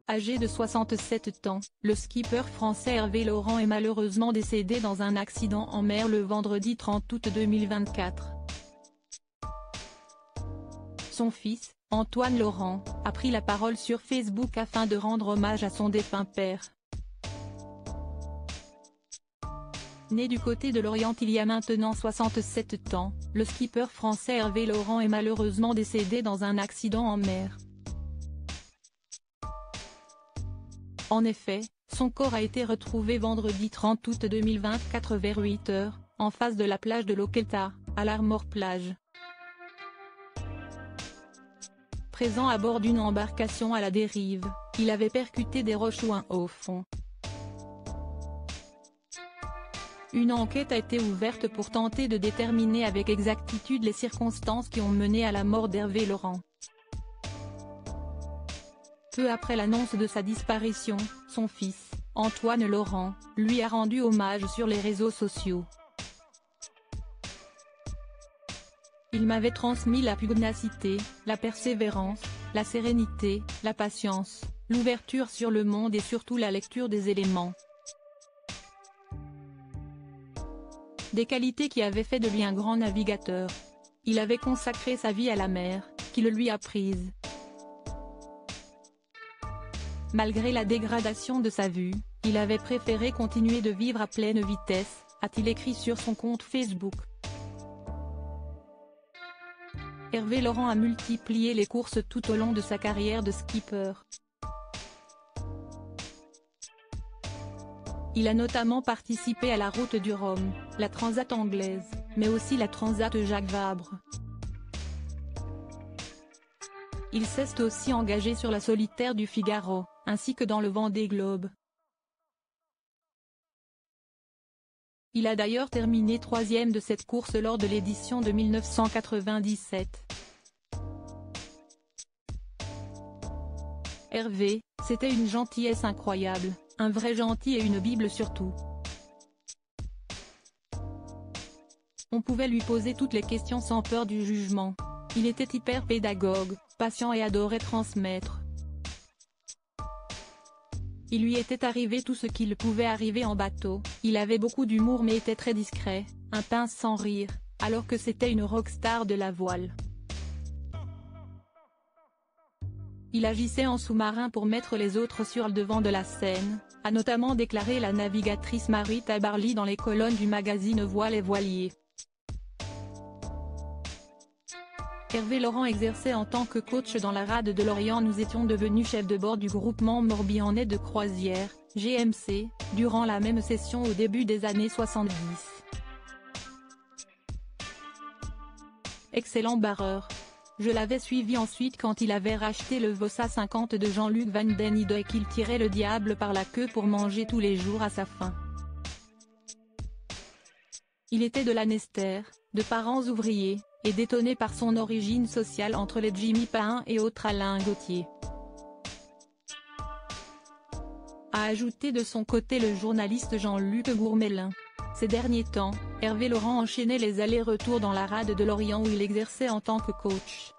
Âgé de 67 ans, le skipper français Hervé Laurent est malheureusement décédé dans un accident en mer le vendredi 30 août 2024. Son fils, Antoine Laurent, a pris la parole sur Facebook afin de rendre hommage à son défunt père. Né du côté de l'Orient il y a maintenant 67 ans, le skipper français Hervé Laurent est malheureusement décédé dans un accident en mer. En effet, son corps a été retrouvé vendredi 30 août 2024 vers 8 h, en face de la plage de Loqueta, à l'Armor Plage. Présent à bord d'une embarcation à la dérive, il avait percuté des roches loin au fond. Une enquête a été ouverte pour tenter de déterminer avec exactitude les circonstances qui ont mené à la mort d'Hervé Laurent. Peu après l'annonce de sa disparition, son fils, Antoine Laurent, lui a rendu hommage sur les réseaux sociaux. Il m'avait transmis la pugnacité, la persévérance, la sérénité, la patience, l'ouverture sur le monde et surtout la lecture des éléments. Des qualités qui avaient fait de lui un grand navigateur. Il avait consacré sa vie à la mer, qui le lui a prise. Malgré la dégradation de sa vue, il avait préféré continuer de vivre à pleine vitesse, a-t-il écrit sur son compte Facebook. Hervé Laurent a multiplié les courses tout au long de sa carrière de skipper. Il a notamment participé à la Route du Rhum, la Transat anglaise, mais aussi la Transat Jacques Vabre. Il s'est aussi engagé sur la Solitaire du Figaro, ainsi que dans le Vendée Globe. Il a d'ailleurs terminé 3e de cette course lors de l'édition de 1997. Hervé, c'était une gentillesse incroyable, un vrai gentil et une bible surtout. On pouvait lui poser toutes les questions sans peur du jugement. Il était hyper pédagogue, patient et adorait transmettre. Il lui était arrivé tout ce qu'il pouvait arriver en bateau, il avait beaucoup d'humour mais était très discret, un pince sans rire, alors que c'était une rockstar de la voile. Il agissait en sous-marin pour mettre les autres sur le devant de la scène, a notamment déclaré la navigatrice Marie Tabarly dans les colonnes du magazine Voile et Voilier. Hervé Laurent exerçait en tant que coach dans la rade de l'Orient. Nous étions devenus chefs de bord du groupement Morbihanais de croisière, GMC, durant la même session au début des années 70. Excellent barreur. Je l'avais suivi ensuite quand il avait racheté le Vossa 50 de Jean-Luc Van den Hide et qu'il tirait le diable par la queue pour manger tous les jours à sa faim. Il était de Lanester, de parents ouvriers, et détonné par son origine sociale entre les Jimmy Pain et autres Alain Gauthier. A ajouté de son côté le journaliste Jean-Luc Gourmelin. Ces derniers temps, Hervé Laurent enchaînait les allers-retours dans la rade de l'Orient où il exerçait en tant que coach.